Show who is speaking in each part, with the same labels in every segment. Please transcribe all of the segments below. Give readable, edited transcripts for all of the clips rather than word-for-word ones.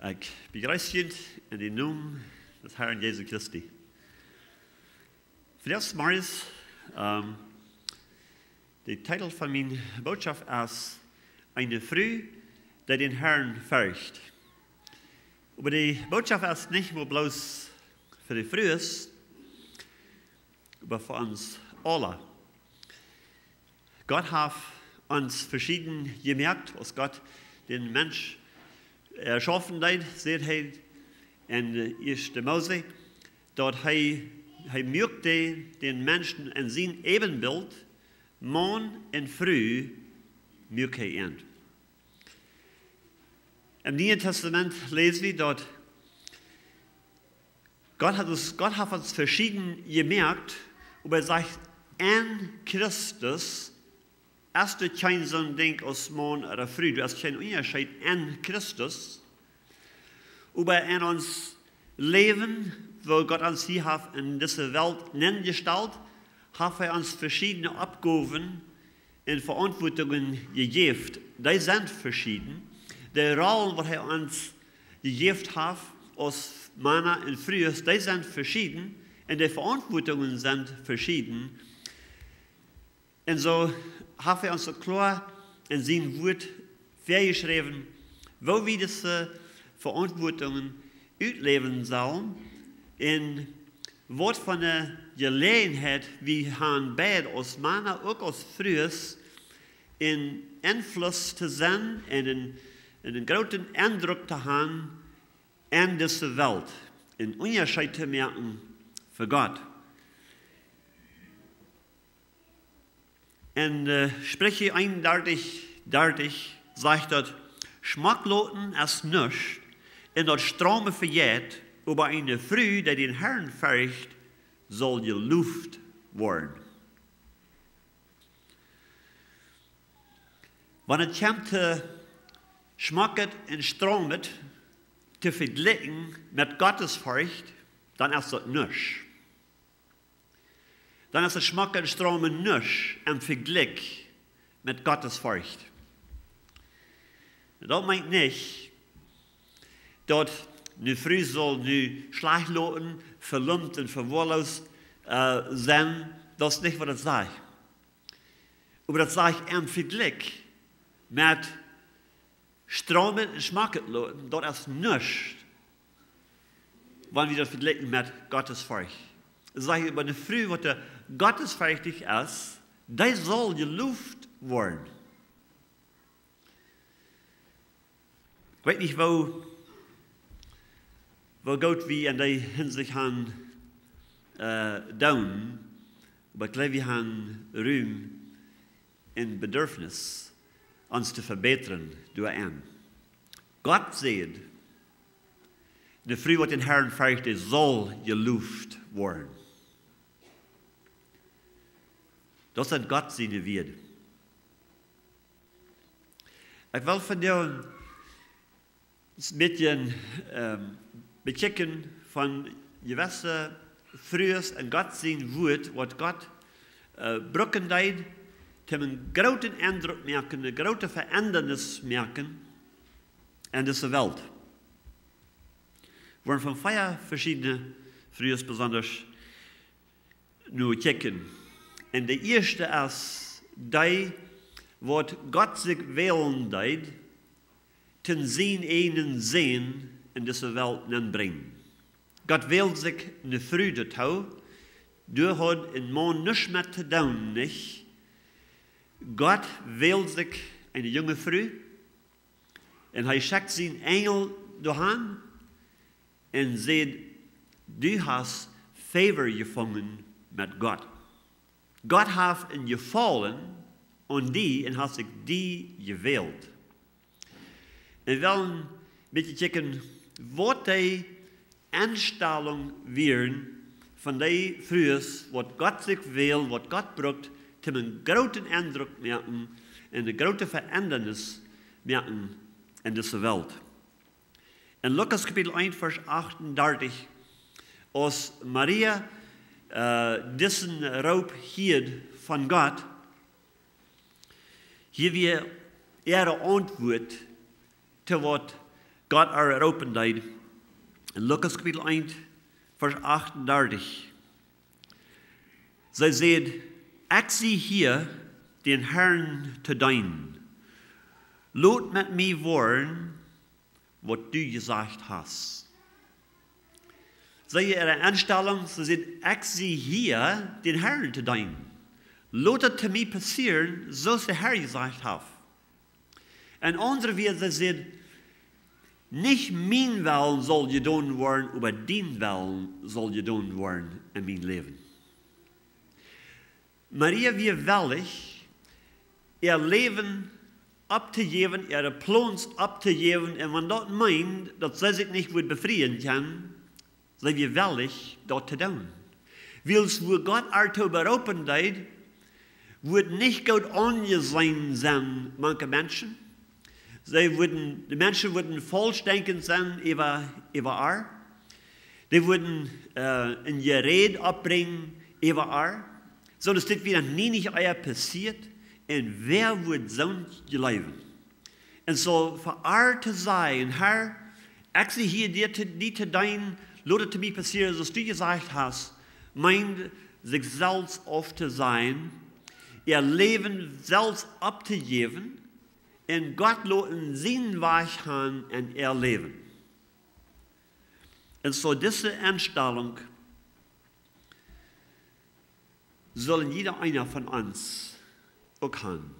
Speaker 1: Ik begrüße jullie in de naam des Herrn Jesu Christi. Vandaag morgens, de titel van mijn boodschap is Eine Früh, die den Herrn fürcht. Aber die Botschaft ist nicht nur bloß für die Frühes, aber für uns alle. Gott hat uns verschieden gemerkt, was Gott den Mensch erschaffen hat, seht ihr in 1. Mose, dort er möchte den Menschen in sein Ebenbild, morgen und früh, möchte er. Im Neuen Testament lesen wir dort, Gott hat uns verschieden gemerkt, aber er sagt, in Christus hast du kein so ein Ding aus morgen oder früh, du hast keinen Unterschied in Christus, aber in uns Leben, wo Gott uns hier hat in dieser Welt nenngestalt, hat er uns verschiedene Abgaben und Verantwortungen gegeben. Die sind verschieden. Die Rollen, die er uns gegeben hat, aus Männer und Frühes, die sind verschieden und die Verantwortungen sind verschieden. Und so hat er uns so klar in seinem Wort vorgeschrieben, wo wir diese Verantwortungen ausleben sollen, in was von der Gelegenheit wir haben beide aus Männer, auch aus Frühes, in Einfluss zu sein, in einen großen Eindruck zu haben in dieser Welt, in Unterschied zu merken für Gott. Und spreche eindeutig, sagt dort, Schmackloten ist nichts, in dort Strome verjährt, aber eine Früh, die den Herrn fürcht, soll geluft werden. Wenn es kommt zu Schmacket und Stromet zu vergleichen mit Gottes Furcht, dann ist das nichts. Dann ist das Schmacket und Stromet nichts im Vergleich mit Gottes Furcht. Das meint nicht, dass nu früh soll nu Schlachloten verlumpt und verwahrlost sein. Das ist nicht, was das sagt. Aber das sagt im Vergleich mit Stromen und Schmacketloten, das ist nichts, wenn wir das vergleichen mit Gottes Furcht. Das sage ich über eine Früh, was der gottesfürchtig ist, die soll geluft werden. Ich weiß nicht, wo Gott wie in der Hinsicht haben down, aber ich glaube, wir haben Ruhm und Bedürfnis, uns zu verbessern durch ihn. Gott sieht, die Früh, was den Herrn fürchtet, soll geluft werden. Das sind Gott seine Werte. Ich will von dir ein bisschen bechecken von gewissen Frühes und Gott sein Wort, was Gott brücken deed, einen großen Eindruck merken, eine große Veränderung merken in dieser Welt. Wir wollen von 4 verschiedenen Frühes besonders nur checken. Und der erste ist, die, was Gott sich wählen deed, ten zijn einen Sinn in dieser Welt bringen. Gott wählt sich eine Freude zu, du hat in Mann nichts mehr zu tun, nicht. Gott wählt sich eine junge Frau und er schickt seinen Engel dahin und sagt, du hast Favor gefunden mit Gott. Gott hat ihn gefallen und hat sich die gewählt. Wir wollen ein bisschen checken, was die Einstellung wären von den Frühes, was Gott sich will, was Gott braucht, zu einen großen Eindruck merken und eine große Veränderung merken in dieser Welt. In Lukas Kapitel 1, Vers 38, als Maria diesen Raub hielt von Gott, hier wir ihre Antwort zu was Gott eröffnet deed. In Lukas Kapitel 1, Vers 38. Zij zegt, ik zie hier den Herrn te dienen. Laat met mij worden wat du gesagt hast. Zij ihre Einstellung, sie sagt, ich zie hier den Herrn te dienen. Laat het te mij passieren, zoals der Herr gesagt hat. En andere weer, sie sagt, nicht mein Willen soll gedaan worden, aber dein Willen soll gedaan worden in mijn leven. Maria wie willig, ihr Leben abzugeben, ihre Plans abzugeben, und wenn das meint, dass sie sich nicht befreien kann, sei wir willig, das zu tun. Weil wo Gott dazu berufen hat, wird nicht gut angesehen sein, manche Menschen. Die Menschen würden falsch denken sein über er. Die würden ein Gerät abbringen über er. So, das ist wieder nie nicht euer passiert. Und wer wird sonst leben? Und so, für er zu sein, Herr, ich sehe hier die zu dein, lass es mir passieren, was du gesagt hast, meint, sich selbst auf zu sein, ihr Leben selbst abzugeben, und Gott lassen sein Weg haben in ihr Leben. Und so, diese Einstellung sollen jeder einer von uns auch haben.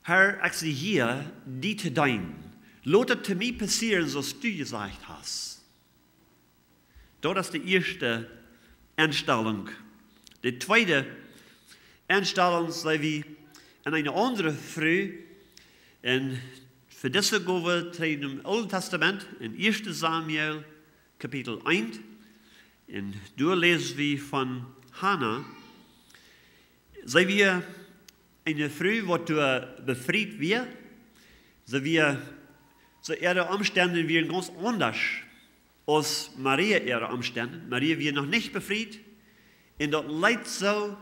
Speaker 1: Herr, ich sehe hier die zu dein. Lass es zu mir passieren, was du gesagt hast. Das ist die erste Einstellung. Die zweite Einstellung sei wie in eine andere Früh. Und für diese gehen wir zu dem Alten Testament, in 1. Samuel, Kapitel 1. Und da lesen wir von Hannah. Sei wir eine Früh, wo du befreit wird. Sei wir zu ihre Umstände wären ganz anders als Maria ihre Umstände. Maria wird noch nicht befreit. Und das leid so,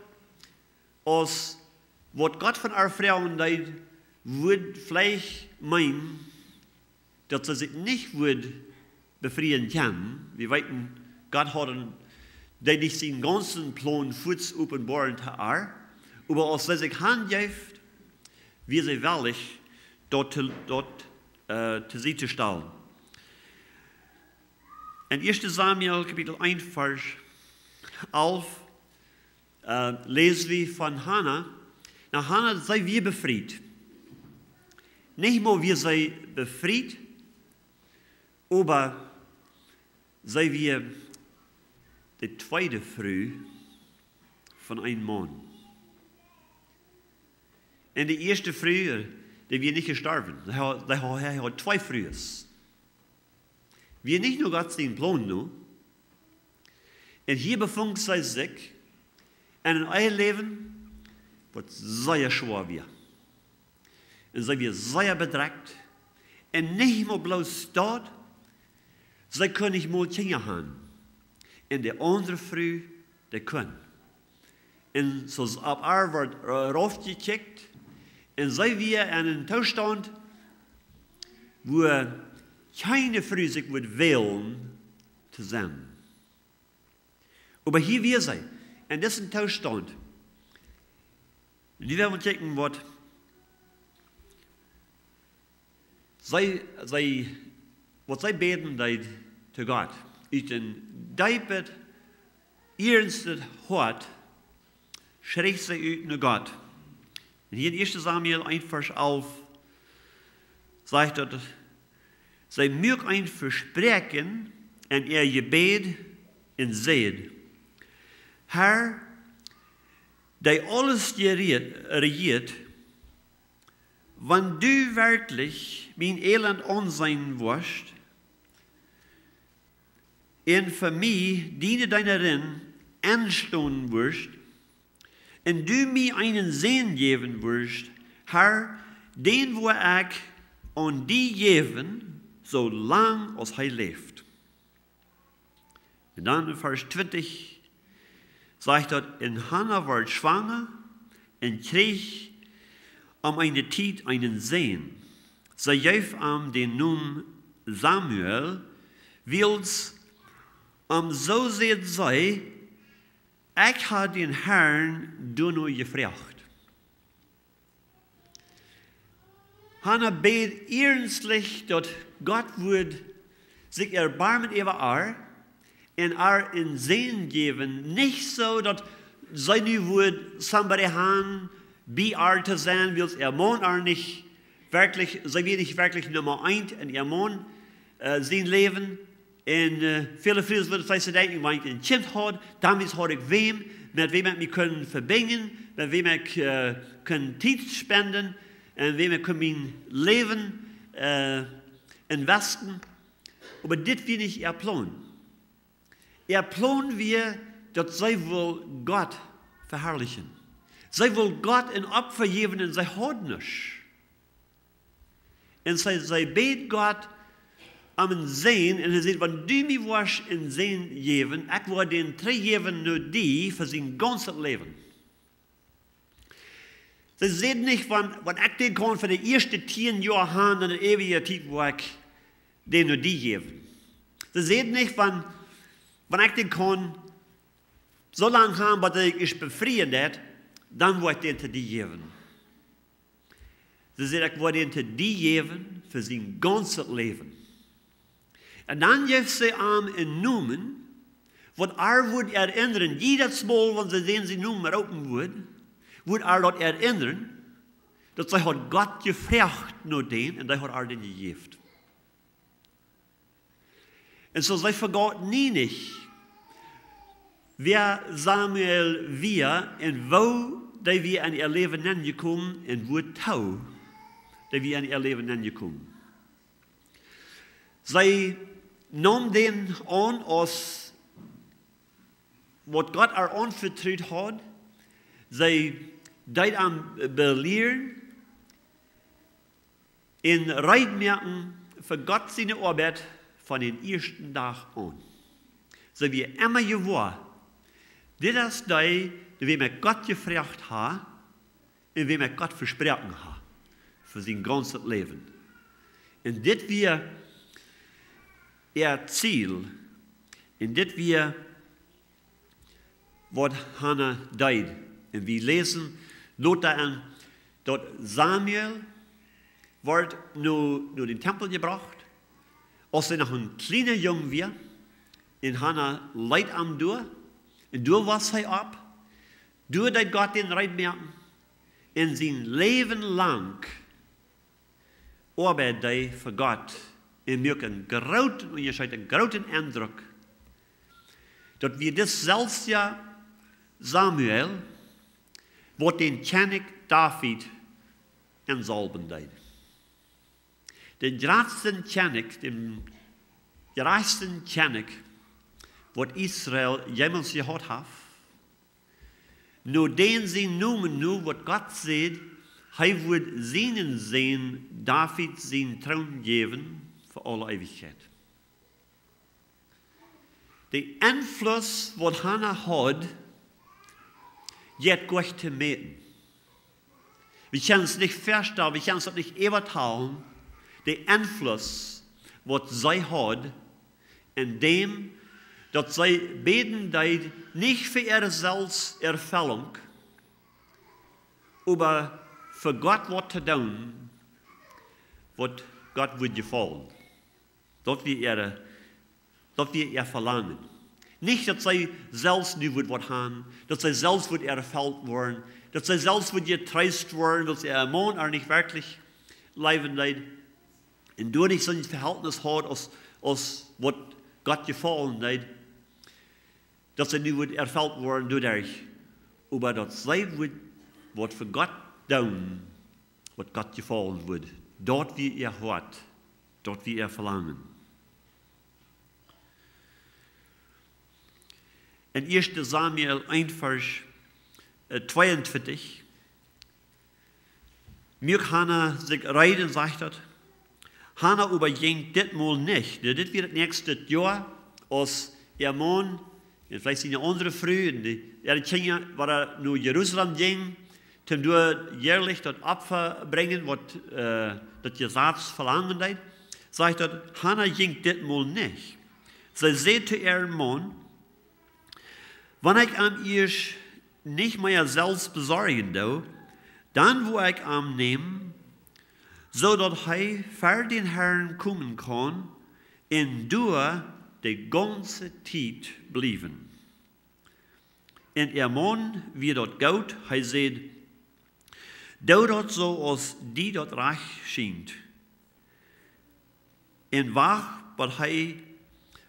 Speaker 1: als was Gott von einer Frau leid, würde vielleicht meinen, dass sie sich nicht befreien kann. Wir wissen, Gott hat der nicht seinen ganzen Plan Fuß offenbaren zu er. Aber als sie sich handjeft, wird sie willig, dort zu sie zu stellen. In 1. Samuel, Kapitel 1, Vers 11, lesen wir von Hannah. Na, Hannah sei wir befreit. Nicht nur wir sei befreit, aber sei wir die zweite Früh von einem Mann. Und die erste Früh, die wir nicht gestorben. Er hat zwei Frühes. Wir nicht nur Gott den Plan nur. Und hier befindet sich in einem Leben, was sehr schwer wird. Und sie wird sehr bedrückt. Und nicht nur bloß dort, sie können nicht mal Kinder haben. Und die andere Früh, die können. Und so ab wird raufgekickt. Und sie wir in einem Zustand, wo keine Früh sich wird wählen zu sein. Aber hier wir sein, in diesem Zustand. Und die werden checken, was sie beten zu Gott. Uit een diepet, ernstig hart, schreeuwt sie uit naar Gott. Und hier in 1. Samuel 1, Vers 11 sagt er, zij mögt ein verspreken en gebed en zeid, Herr, die alles regiert, wann du wirklich mein Elend ansehen wirst, en für mich diene deiner Rennen anstehen wirst, und du mir einen Segen geben wirst, Herr, den wo ich an die geben, so lang als er lebt. Und dann in Vers 20 sagt er, in Hannah war schwanger und krieg eine Zeit einen Segen. sie geeft den Namen Samuel, wils so seht zij, ik ha den Herrn door nu gevraagd. Hanna bet ernstlich, dat Gott wird sich erbarmen über en in Sehen geben, nicht so, dass zij nu wird somebody haben, bei zu sein, will Mann nicht wirklich, sie wird nicht wirklich Nummer 1 in ihr Mann sein Leben. En viele Frieden würden vielleicht denken, wenn ich ein Kind habe, damit habe ich wem, mit wem ich mich können verbinden, mit wem ich können Zeit spenden, und wem ich kann mein Leben investen. Aber das will nicht ihr Plan. Ihr Plan wir, dass sie wohl Gott verherrlichen. Sie will Gott ein Opfer geben und sie hat nicht. Und sie bet Gott am Sehen, und er sagt, wenn du mir was in Sehen geben, ich will den 3 geben nur die für sein ganzes Leben. Sie sehen nicht, wenn ich den kann für die ersten 10 Jahre haben, in der ewigen Zeit, wo ich den nur die geben. Sie sehen nicht, wenn ich den kann, so lange haben, bis ich befreien werde, dann will ich den zu die geben. Sie sehen, ich will den zu die geben für sein ganzes Leben. Und dann gibt sie einen Namen, was wird erinnern, jedes Mal, wenn sie sehen, sie Namen raupen wird dort erinnern, dass sie hat Gott gefragt nur den, und der hat den gegeben. Und so sie vergaßen nie nicht, wer Samuel wir und wo wir an ihr Leben angekommen und wo tau, wir an ihr Leben angekommen. Sie nahm den an, als was Gott anvertraut hat. Sie deed am belehren, in Reitmerken für Gott seine Arbeit von den ersten Tag an. So wie immer geworden, das ist die wem ich Gott gefragt hat und wem ich Gott versprochen hat für sein ganzes Leben. Und das wir ihr Ziel, und das wir, was Hannah deed. Und wir lesen dort an, dass Samuel wird nur den Tempel gebracht, als er noch ein kleiner Junge war, in Hannah Leid am Dur, und du was er ab, du dat Gott den Reit merken, in sein Leben lang arbeitet er für Gott, und mir einen großen Eindruck, dass wir das selbst ja Samuel, wat den König David entsalben deed. Den grootsten König, den reichsten König, wat Israel jemals gehad hat, nur den sie noemen nu, wat Gott sagt, er wird seinen Sohn David seinen Thron geben für alle Ewigkeit. Der Einfluss, wat Hannah hat, jetzt gut zu meten. Wir können es nicht verstehen, wir können es nicht übertauchen, der Einfluss, was sie hat, in dem, dass sie beten, nicht für ihre Selbsterfüllung, aber für Gott was zu tun, was Gott wird gefallen. Das wir ihr verlangen. Nicht, dass sie selbst nu was haben, dass sie selbst erfüllt werden, dass sie selbst getreust werden, dass ihr Mann nicht wirklich leben leid. Und du nicht so ein Verhältnis hat, als was Gott gefallen leid, dass sie nu erfüllt werden dadurch. Aber dass sie was für Gott tun, was Gott gefallen wird. Dort wie ihr hört, dort wie ihr verlangen. In 1. Samuel 1, Vers 42, mir Hannah sich reiten, sagt er, Hannah überging das mal nicht. Das wird das nächste Jahr, als ihr Mann, und vielleicht seine andere Frau, die Kinder, war er nach Jerusalem ging, zum du jährlich das Opfer bringen, was das Gesetz verlangen deed, sagt er, Hannah ging dit mal nicht. Sie sagt zu ihrem Mann, wenn ich am ihr nicht mehr selbst besorgen do, dann wo ich am nehmen, so dass er für den Herrn kommen kann, und du die ganze Zeit bleiben. Und ihr Mann, wie dort geht, er sagt, du dort so, als die dort recht schient. Und wach, was er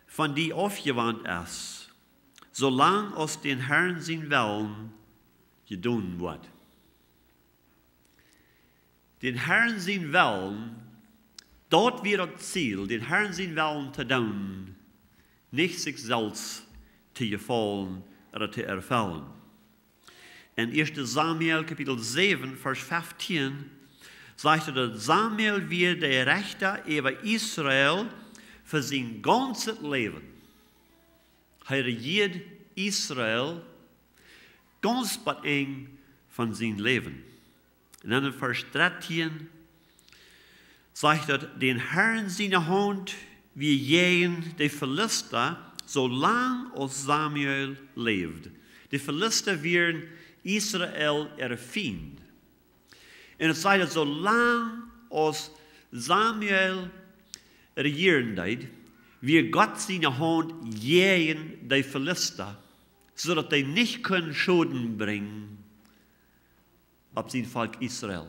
Speaker 1: von die aufgewandt ist, solange aus den Herrn sein Willen gedun wird. Den Herrn sein Willen, dort wird das Ziel, den Herrn sein Willen zu tun, nicht sich selbst zu gefallen oder zu erfüllen. In 1. Samuel Kapitel 7, Vers 15 sagt er, dass Samuel wird der Richter über Israel für sein ganzes Leben. Er regiert Israel ganz eng von seinem Leben. Und dann in Vers 13 sagt er, den Herrn seine Hand wie jeden der Philister, solange als Samuel lebt. Die Philister werden Israel erfind. Und es sagt, solange als Samuel regieren deed, wird Gott seine Hand gegen die Philister, sodass die nicht können Schaden bringen auf sein Volk Israel.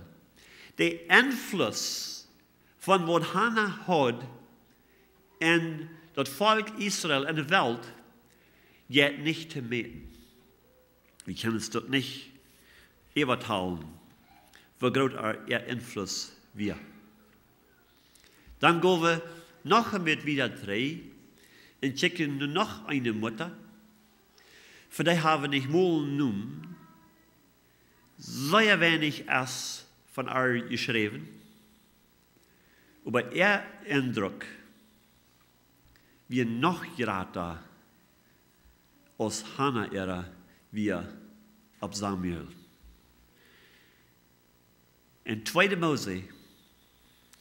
Speaker 1: Der Einfluss von was Hannah hat in das Volk Israel in der Welt geht nicht zu messen. Wir können es dort nicht überteilen, wie groß ihr Einfluss wird. Dann gehen wir noch einmal wieder drei und checken noch eine Mutter. Für die haben wir nicht mal nun sehr wenig erst von ihr geschrieben. Aber ihr Eindruck wie noch gerater als Hannah era wir ab Samuel. In 2. Mose,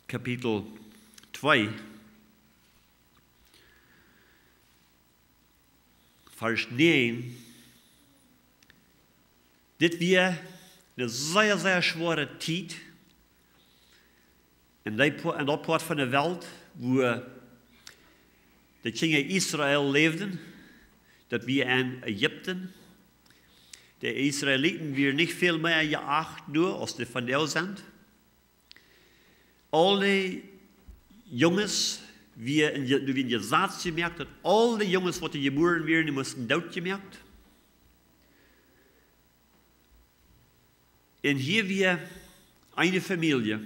Speaker 1: Kapitel 2, Vers 9, das wir eine sehr, sehr schwere Zeit in der Part von der Welt, wo die Kinder Israel lebten, dass wir in Ägypten, die Israeliten wir nicht viel mehr geachtet nur, als die von der sind. Alle Jungs, wie in der Satz gemerkt hat, alle Jungs, die geboren werden, die mussten dort gemerkt. Und hier wir eine Familie,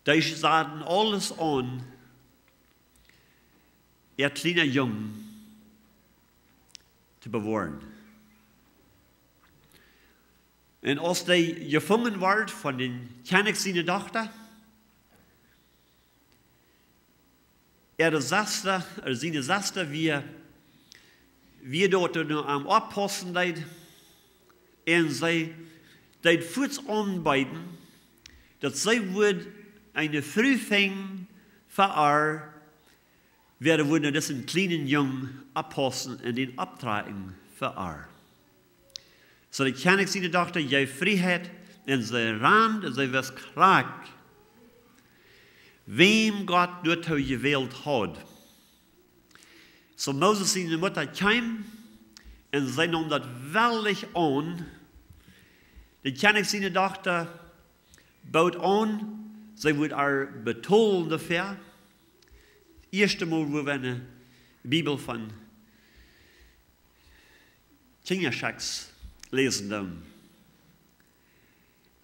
Speaker 1: die sahen alles an, ihr kleiner Junge zu bewahren. Und als die gefangen ward von den König seiner Tochter, seine Schwester, wie dort am Abposten deed, und sie deed Fuß anbeiden, dass sie wohl eine Frühfing für werden wir diesen kleinen Jungen abposten und den abtragen für So die König seine Tochter, je Freiheit, und sie ran, und sie was krank. Wem Gott nur gewählt hat. So Moses seine Mutter kam, und sie nahm das wirklich an. Die König seine Tochter baut an, sie wird betonen dafür. Das erste Mal, wo wir eine Bibel von Kinderschacks lesen dann.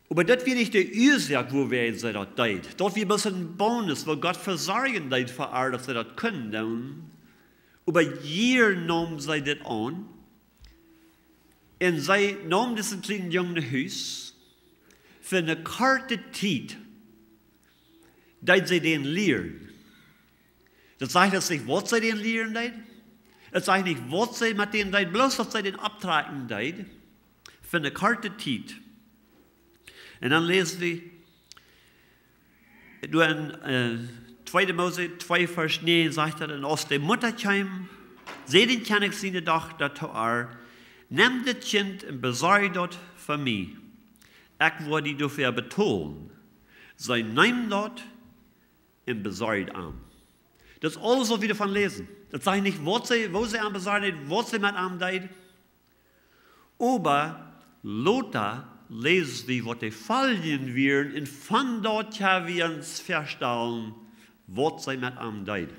Speaker 1: Aber das wird nicht die Ursache, wo wir sie das tun. Dort wird ein bisschen Bonus, wo Gott versorgen tut für alle, dass sie das können dann. Aber hier nahm sie das an. Und sie nahm diesen kleinen Jungen nach Haus für eine kurze Zeit, dass sie den lehren. Das sagt jetzt nicht, was sie den lehren tut. Es sagt nicht, was sie mit denen tut, bloß dass sie den abtragen tut. für eine karte Zeit. Und dann lesen wir, nur in 2. Mose 2, Vers 9 sagt er, und aus dem Mutterheim, seh den König seine Tochter da, nimm das Kind und besorg dort für mich. Ich will die dafür betonen. Sein Name dort und besorgt am. Das ist alles, was wir davon lesen. Das sage ich nicht, wo sie am besorgt, wo sie mit am deid. Aber Lothar lesen wir, was die fallen werden, und von dort haben wir uns feststellen, was sie mit am deid.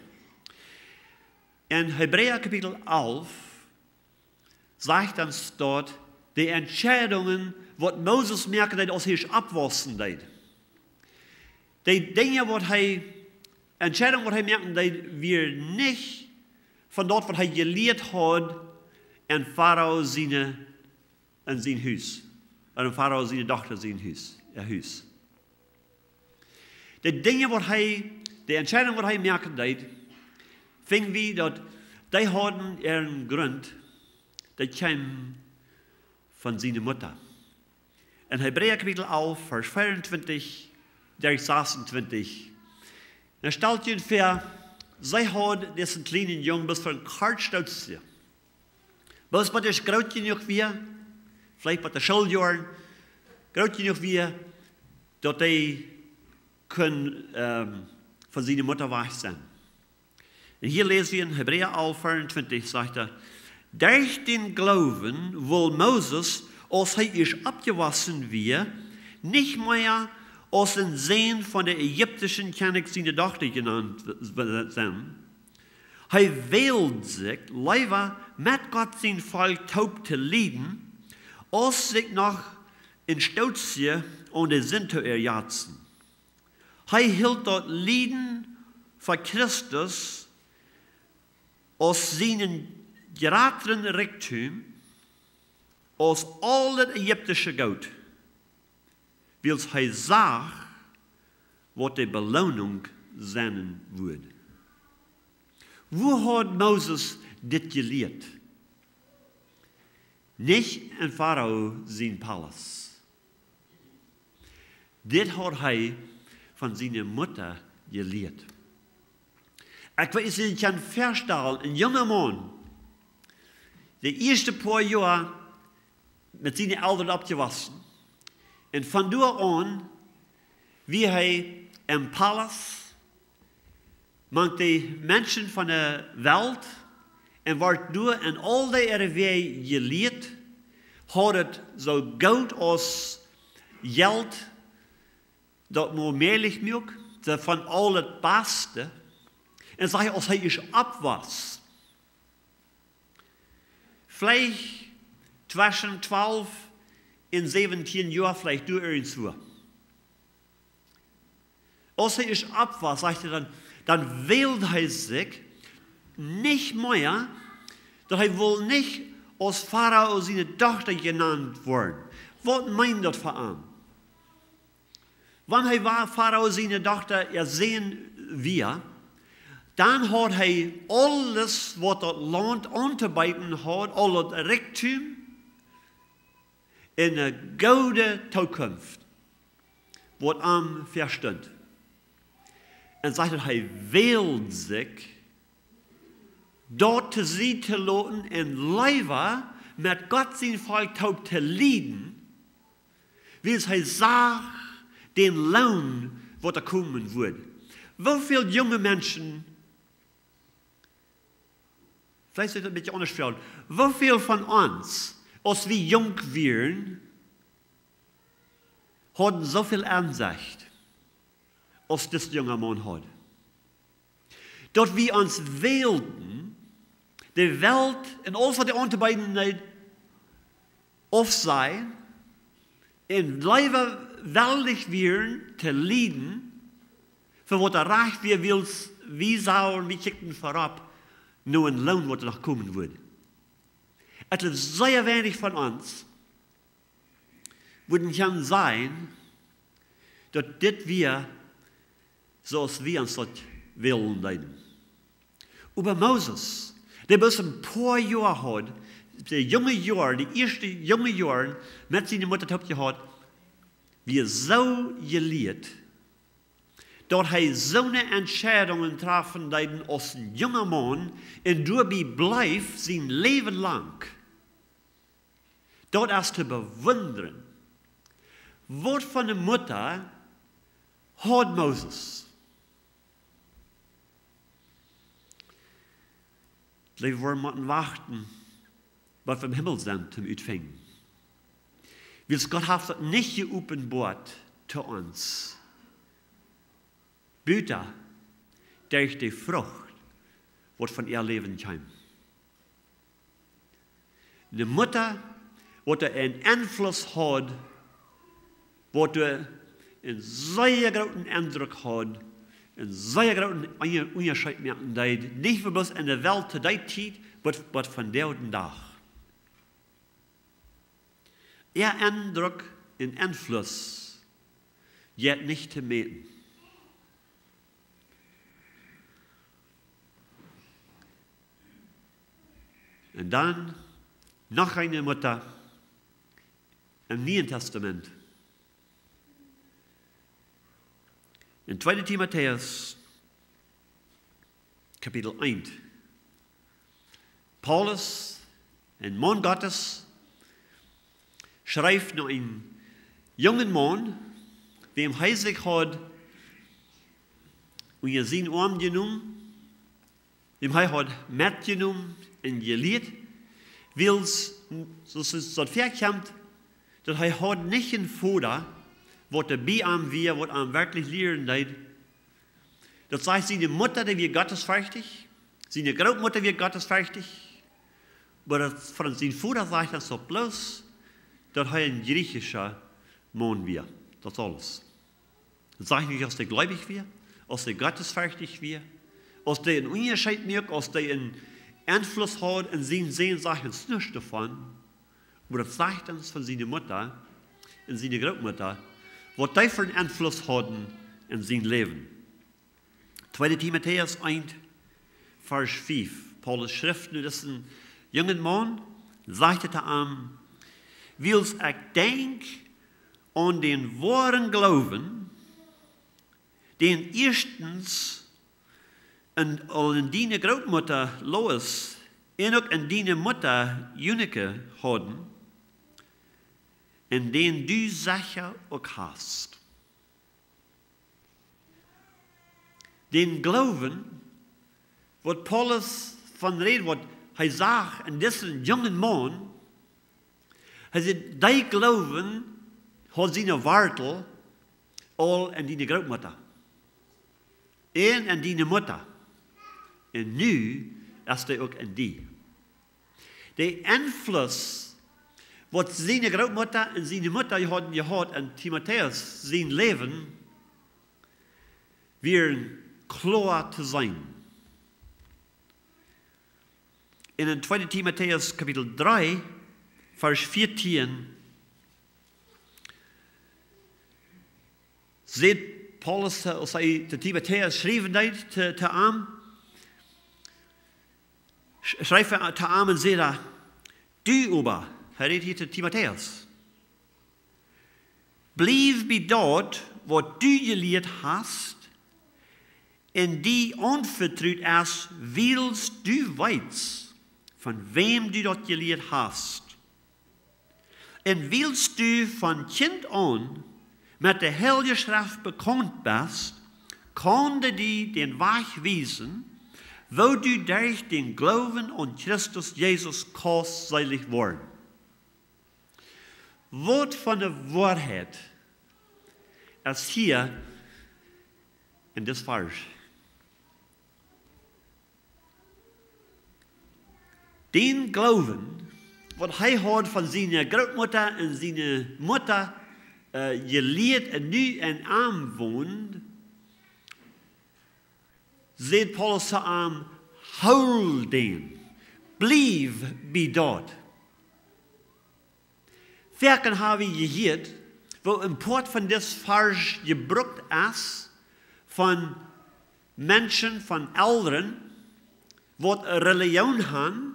Speaker 1: In Hebräer Kapitel 11 sagt uns dort, die Entscheidungen, was Moses merkt, dass aus hier abwassen deid. Die Dinge, Entscheidungen, was merkt, dass wir nicht von dort, was gelehrt hat, in Pharao seine in sein Haus. Und Pharao seine Tochter sein Haus. Ihr Haus. Die Dinge, die Entscheidungen, was merkt, fing wie, dass die hatten ihren Grund, die kamen von seiner Mutter. In Hebräer Kapitel 11, Vers 24, 26, da stellt ihr vor, sie hat diesen kleinen Jungen bis von Kartstutz. Was ist groß genug wie, vielleicht bei der Schuljahren, groß genug wie, dass die können von seiner Mutter weich sein. Und hier lesen wir in Hebräer 11, 24, sagt er, durch den Glauben will Moses, als er ist abgewaschen wird, nicht mehr als ein Sohn von der ägyptischen König seine Tochter genannt sein. Er wählt sich, lieber mit Gott sein Volk taub zu leiden, als sich noch in Stolz und den Sinn zu erjatzen. Er hielt dort Leiden für Christus aus seinen geratenen Reichtum, aus all das ägyptische Gold, weil er sah, was die Belohnung sein würde. Wo hat Moses das gelehrt? Nicht in Pharao sein Palast. Das hat er von seiner Mutter gelehrt. Ich weiß nicht, ich kann feststellen, ein junger Mann, der erste paar Jahre mit seinen Eltern abgewaschen. Und von da an, wie er im Palast, man die Menschen von der Welt, und wird nur in all die Wege gelehrt, hat so Geld als Geld, das nur mehrlich mögt, von all das Beste. Und sage ich, als er ist abwas. Vielleicht zwischen 12 und 17 Jahren, vielleicht du irgendwo. Als er ist abwas, sagt er dann wählt er sich nicht mehr, dass er wohl nicht als Pharao seine Tochter genannt worden. Was meint das für ihn? Wenn er war Pharao seine Tochter ersehen wir, dann hat er alles, was das Land anzubieten hat, all das Reichtum, in eine gute Zukunft, was am verstand. Und sagt er wählt sich, dort zu sie zu lassen, in Leiber mit Gott sein Volk taub zu leiden, wie es sagt, den Lohn, was kommen wird. Wie viele junge Menschen, vielleicht ist das ein bisschen anders fragen, wie viele von uns, als wir jung waren, hatten so viel Ansicht, als das junge Mann hat. Dort wir uns wählten, die Welt in all von der Unterbeidenheit auf sein, in Leiber wellig werden, zu leiden, für was er reich wir will, wie sauer, wie schicken vorab, nur ein Lohn, was noch kommen wird. Es ist sehr wenig von uns, würden kann sein, dass das wir, so als wir uns das wollen leiden. Über Moses, der bis ein paar Jahre hat, die junge Jahre, die ersten junge Jahre mit seiner Mutter gehabt, wir so gelehrt, dass er so eine Entscheidungen treffen, die als ein junger Mann in dabei bleibt sein Leben lang. Dort ist zu bewundern. Was von der Mutter hat Moses? Wir wollen warten, was vom Himmel sind, zum Utfängen. Weil Gott hat das nicht geopenbart zu uns. Bitte, durch die Frucht, was von ihr Leben kommt. Die Mutter, die einen Einfluss hat, die einen sehr großen Eindruck hat, einen sehr großen Unterschied merken, nicht bloß in der Welt zu der Zeit, aber von der Tag. Ihr Eindruck und Einfluss geht nicht zu messen. Und dann noch eine Mutter im Neuen Testament. In 2. Timotheus, Kapitel 1. Paulus, ein Mann Gottes, schreibt noch einen jungen Mann, wem er sich hat, und ihr seinen Arm genommen, dem er hat mitgenommen und gelehrt, weil es so verkommt, dass er hat nicht einen Vater, was dabei am wir, was am wirklich lehren leid. Das heißt, seine Mutter, die wird gottesfürchtig, seine Großmutter wird gottesfürchtig, aber von seinem Vater sagt das so bloß, dass er ein griechischer Mann wird. Das ist alles. Das sage ich nicht, dass der gläubig wird, dass der gottesfürchtig wird, dass der einen Unterschied merkt, dass der einen Einfluss hat in seinen Sehen, sagt uns nichts davon, aber das sagt uns von seiner Mutter und seiner Großmutter, was die für einen Einfluss hatten in seinem Leben. 2. Timotheus 1, Vers 5. Paulus schrift, das ist ein junger Mann, sagte er ihm, weil ich denk an den wahren Glauben, den erstens in deine Großmutter Lois und auch in deine Mutter Junike hatten, in den du sicher auch hast. Den Glauben, was Paulus von redet, was er sagt, in diesem jungen Mann, er sagt, dein Glauben hat seine Wurzel all in deine Großmutter. Und in deine Mutter. Und nu ist er auch in die. Der Einfluss, was seine Großmutter und seine Mutter hatten gehabt in Timotheus, sein Leben, wird klar zu sein. In 2. Timotheus Kapitel 3, Vers 14, sieht Paulus, als er zu Timotheus schreiben hat, zu ihm, schreibt er zu ihm und sagt, du aber, er redet hier zu Timotheus, bleib bei dort, wo du gelehrt hast, in die anvertraut ist, willst du weißt, von wem du dort gelehrt hast. Und willst du von Kind an mit der Heiligen Schrift bekannt bist, kann dir den Weg weisen, wo du durch den Glauben an Christus Jesus kannst selig worden. Wort von der Wahrheit ist hier in das Vers. Den Glauben, was er hat von seiner Großmutter und seiner Mutter gelehrt und nu in Arm wohnt, sagt Paulus zu ihm, hol den, blieb bei dort. Werken habe ich gehört, wo im Port von das Vers gebraucht ist, von Menschen, von Älteren, die Religion haben,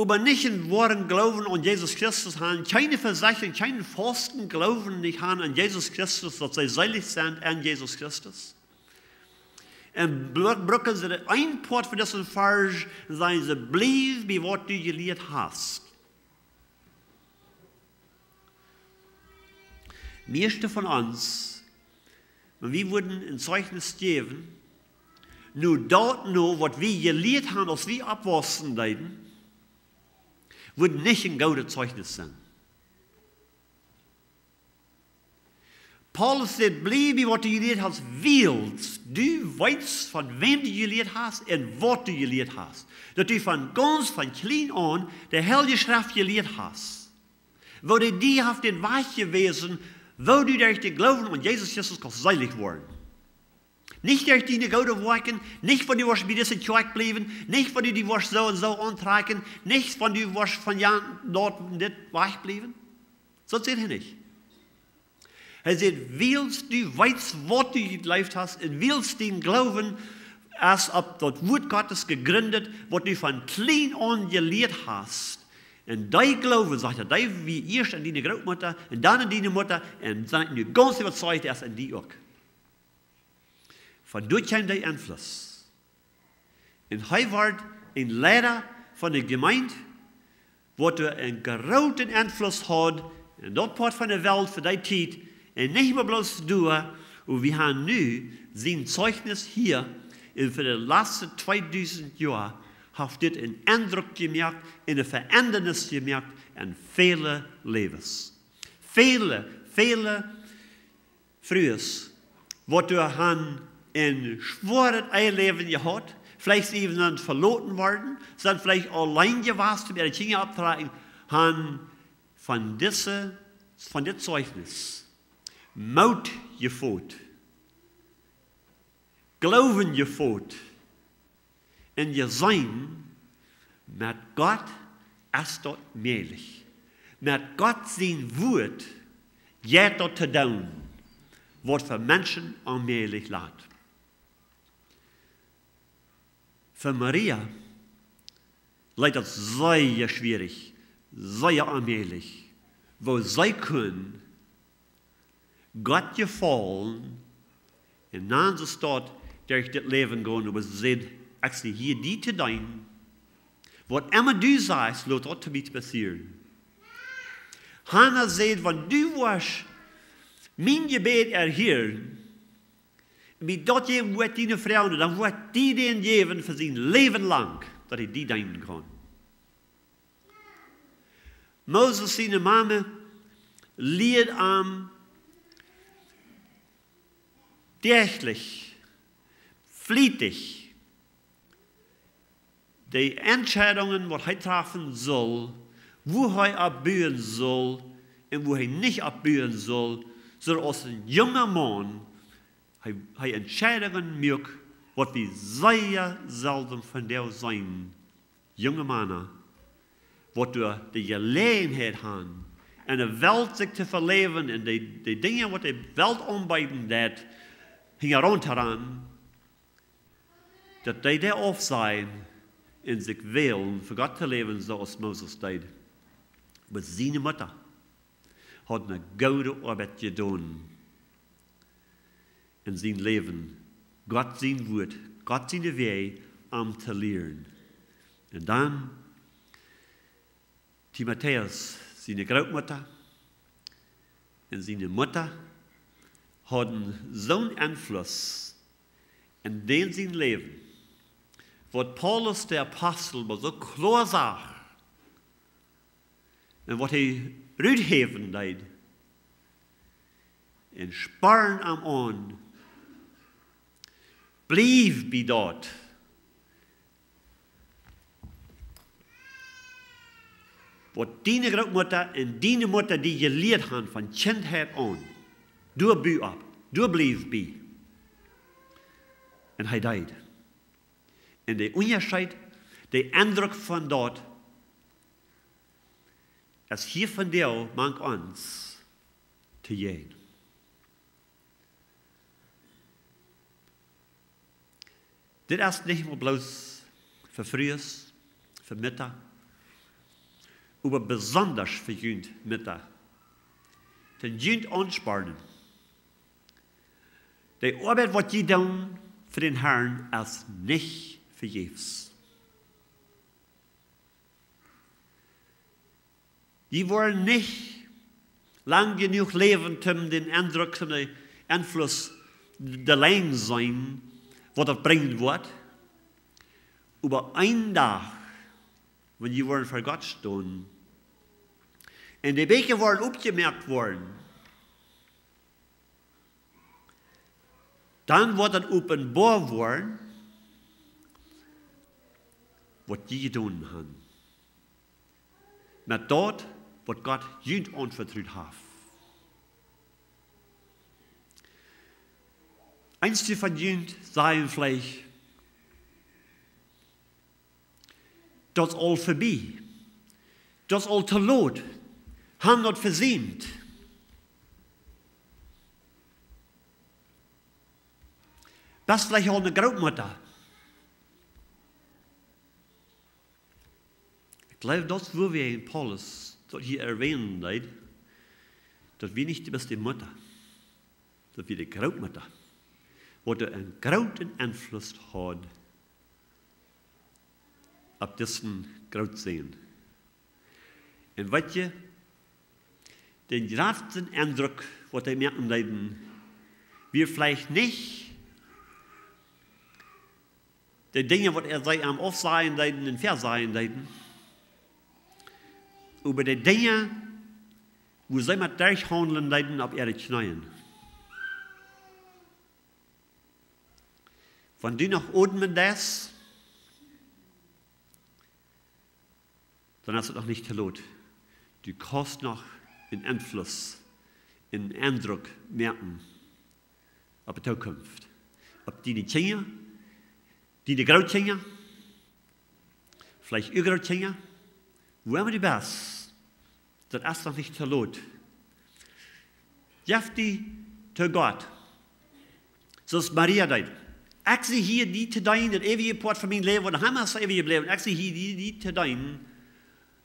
Speaker 1: aber nicht in wahren Glauben an Jesus Christus haben, keine Versicherung, keinen falschen Glauben nicht haben an Jesus Christus, dass sie selig sind an Jesus Christus. Und brücken sie ein Port für diesen Farge, sagen sie, bleib bei was du gelehrt hast. Meiste von uns, wenn wir wurden ein Zeugnis geben, nur dort nur, was wir gelehrt haben, als wir abwachsen leiden, wird nicht ein gutes Zeugnis sein. Paulus sagt, bleib, was du gelehrt hast, willst. Du weißt, von wem du gelehrt hast und was du gelehrt hast. Dass du von klein an der Heilige Schrift gelehrt hast. Wo du die auf den Weg gewesen, wo du durch den Glauben an Jesus Christus kannst seilig werden. Nicht durch deine guten Werke, nicht von du wirst bei dieser Kirche bleiben, nicht von du wirst so und so antragen, nicht von du wirst von Jahren dort nicht wegbleiben. So sieht er nicht. Er sagt, willst du, weißt, was du gelebt hast, und willst den Glauben, als ob das Wort Gottes gegründet, was du von klein an gelehrt hast. Und dein Glaube, sagt er, dein wie erst an deine Großmutter, und dann an deine Mutter, und dann du ganz überzeugt erst an die auch. Von dort kam der Einfluss. Und er war ein Lehrer von der Gemeinde, wo er einen großen Einfluss hat, in dort Part von der Welt für die Zeit, und nicht mehr bloß du, und wir haben nun sein Zeugnis hier, und für die letzten 2000 Jahre, hat das einen Eindruck gemerkt, eine Veränderung gemerkt, in viele Lebens. Viele Frühes, wo du haben ein schweres Leben gehabt, vielleicht eben dann verloren worden, sind vielleicht allein gewesen, bei den Kindern abtragen, haben von diesem Zeugnis Mut geführt, Glauben geführt, und je sein, mit Gott ist dort möglich. Mit Gott sein Wort, geht dort zu tun, was für Menschen allmählich lädt. Für Maria leidt das sehr schwierig, sehr allmählich, wo sie können Gott gefallen und dann sie dort durch das Leben gehen, aber sie sehen, actually hier die zu dein, was immer du sagst, lass dort damit passieren. Hannah sagt, wenn du warst, mein Gebet erhören, mit dort geben wird deine Frau, dann wird die den geben für sein Leben lang, dass die dienen kann. Moses, seine Mama, lehrt täglich, flietig, die Entscheidungen, was er treffen soll, wo er abbühen soll und wo er nicht abbühen soll, so als ein junger Mann, er Entscheidungen macht, was wir sehr selten von der sein, junge Männer, was du die Gelegenheit haben, in der Welt sich zu verleben und die Dinge, was die Welt anbieten, das hing daran, dass die da auf sein und sich wählen, für Gott zu leben, so als Moses tat. Aber seine Mutter hat eine gute Arbeit getan in sein Leben. Gott sein Wort, Gott seine Wege zu lernen. Und dann Timotheus, seine Großmutter und seine Mutter hatten so einen Einfluss in den sein Leben, was Paulus der Apostel so klar sagt und was er rütheben tat, und sparen am Ohren, blieb bei dort. Was deine Großmutter und deine Mutter, die gelehrt haben von Kindheit an, du blieb bei. Und er died. Und der Unterschied, der Eindruck von dort, ist hier von dir, manch uns, zu gehen. Das ist nicht mehr bloß für Frühes, für Mittag, aber besonders für Jünd mit da. Den Jünd ansparen. Die Arbeit, was die tun für den Herrn, ist nicht vergebens. Die wollen nicht lang genug leben, um den Eindruck, den Einfluss der Leben sein, was das bringen wird. Aber einen Tag, wenn die wollen vor Gott stehen, und die Wege wollen aufgemerkt worden, dann wird das offenbar worden, was die getan haben. Mit dort, was Gott Jünd anvertraut hat. Einste von Jünd sagen vielleicht, das ist all vorbei. Das ist all te laat. Haben das versehnt. Das ist vielleicht auch eine Großmutter. Ich glaube, das, wo wir in Paulus dort hier erwähnen, dass wir nicht die beste Mutter, dass wir die Großmutter, die einen großen Einfluss hat auf diesen Großsehen. Und weißt du, den größten Eindruck, was die merken, wir vielleicht nicht die Dinge, was sei am Aufsein und Versein, über die Dinge, wo sie mit durchhandeln, auf ihre Knien. Wenn du noch atmen das, dann hast du noch nicht gelohnt. Du kannst noch einen Einfluss, einen Eindruck merken auf die Zukunft. Ob die Kinder, die Großkinder, vielleicht ihre Großkinder, wo immer du bist, das ist noch nicht gelohnt. Gib die zu Gott. So ist Maria da. Ich sehe hier die zu dein, das ewige Port von meinem Leben, und dann haben wir das ewige Leben. Ich sehe hier die zu dein.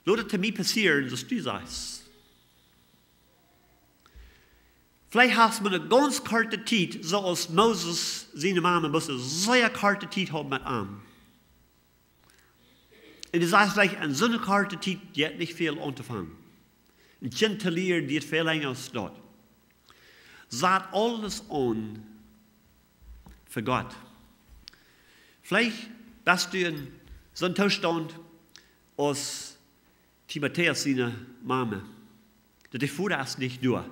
Speaker 1: Lass es zu mir passieren, dass du sagst. Vielleicht hast du eine ganz kurze Zeit, so als Moses seine Mama musste sehr kurze Zeit haben mit ihm. Und du sagst vielleicht, an so einer kurzen Zeit, die hat nicht viel anzufangen. Ein Kind zu lernen, die hat viel länger als das. Sagt alles an für Gott. Vielleicht bist du in so einem Zustand als Timotheus seine Mama. Der Vater ist nicht nur.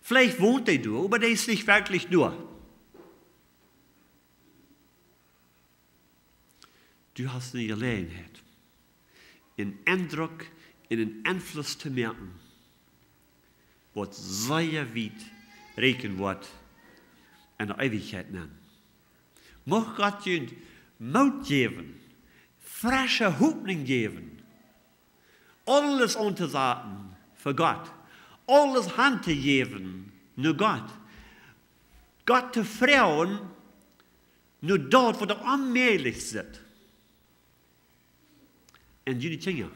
Speaker 1: Vielleicht wohnt er nur, aber der ist nicht wirklich nur. Du hast eine Gelegenheit, einen Eindruck, einen Einfluss zu merken, was sehr weit reichen wird in der Ewigkeit nennen. Mag Gott dir Mut geben, frische Hoffnung geben, alles untersagen für Gott, alles Hand zu geben, nur Gott. Gott zu fragen, nur dort, wo er unmöglich ist. En jullie Kinder.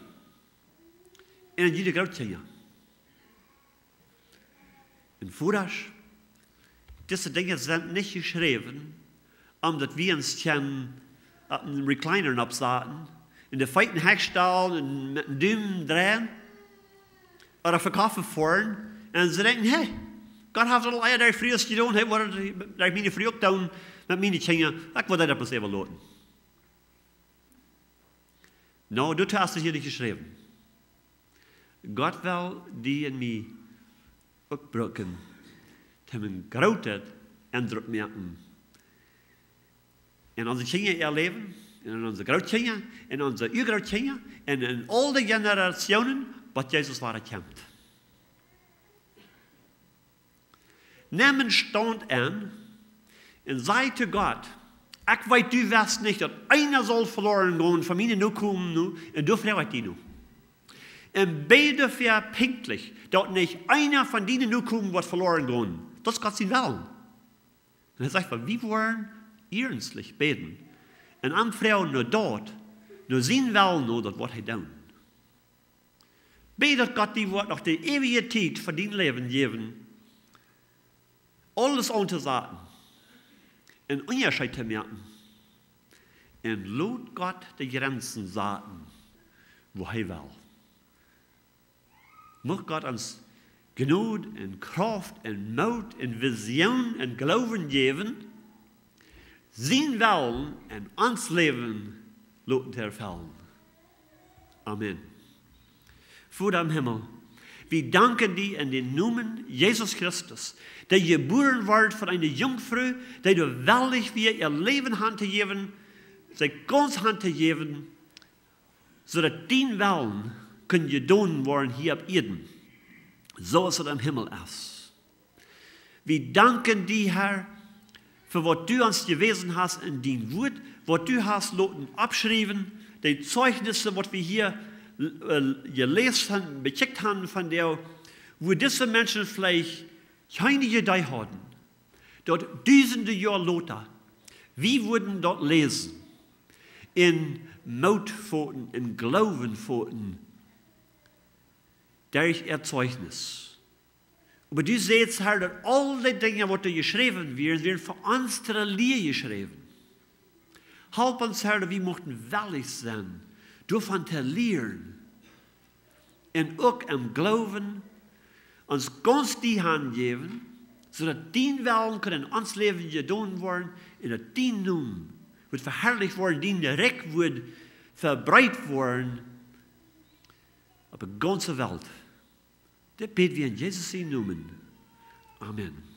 Speaker 1: En jullie Großkinder. En voordat, diese Dinge sind nicht geschrieben, omdat wir uns auf einen Recliner absaten, in der feiten Heckstall und mit dem Daumen drehen, oder verkaufen fahren, und sie denken, hey, Gott hat alle Eier der früher getan, hey, was hat meine früher getan mit meinen Kindern, ich will das selber lassen. No, du hast es hier nicht geschrieben. Gott will die in mir aufbrücken, um einen großen Eindruck merken. In unsere Kinder erleben, in unsere Großkinder, in unsere Urgroßkinder, und in all die Generationen, was Jesus war kämpft. Nehmen Stand an und sei zu Gott, ich weiß, du weißt nicht, dass einer soll verloren gehen, von mir nur kommen, und du fragst die nur. Und bete für pünktlich, dass nicht einer von denen nur kommen, wird verloren gehen. Das ist Gott sein Willen. Und er sagt, wir wollen ernstlich beten. Und am Frauen nur dort, nur sein Willen, nur das, was er tun. Bid dat Gott die wordt nog de eeuwige tijd voor dein leven geven. Alles aan te zetten. En onderscheid te merken. En laat Gott de Grenzen zetten, wo hij wil. Mag Gott uns Gnade en Kraft en Mut en Vision en Glauben geven, zijn Willen en ons leven laten vervullen. Amen. Vader im Himmel, wir danken dir in den Namen Jesus Christus, der geboren wird von einer Jungfrau, der du willig wir ihr Leben Hand zu geben, seine ganze Hand zu geben, sodass dein Willen können getan werden hier auf Erden, so es im Himmel ist. Wir danken dir, Herr, für was du uns gewesen hast in dein Wort, was du hast lassen abschreiben, die Zeugnisse, was wir hier gelesen haben, becheckt haben von der, wo diese Menschen vielleicht keine Idee hatten, dort Tausende Jahre später, wir würden dort lesen, in Mutpfoten, in Glaubenpfoten, durch Erzeugnis. Aber du siehst, Herr, dass alle die Dinge, die geschrieben werden für unsere Lehre geschrieben. Help uns, Herr, dass wir möchten willig sein, davon zu lernen. Und auch im Glauben uns ganz die Hand geben, sodass dein Willen in uns Leben getan werden, und dass dein Namen wird verherrlicht werden, dein Recht wird verbreitet werden auf der ganzen Welt. Das beten wir in Jesus' Namen. Amen.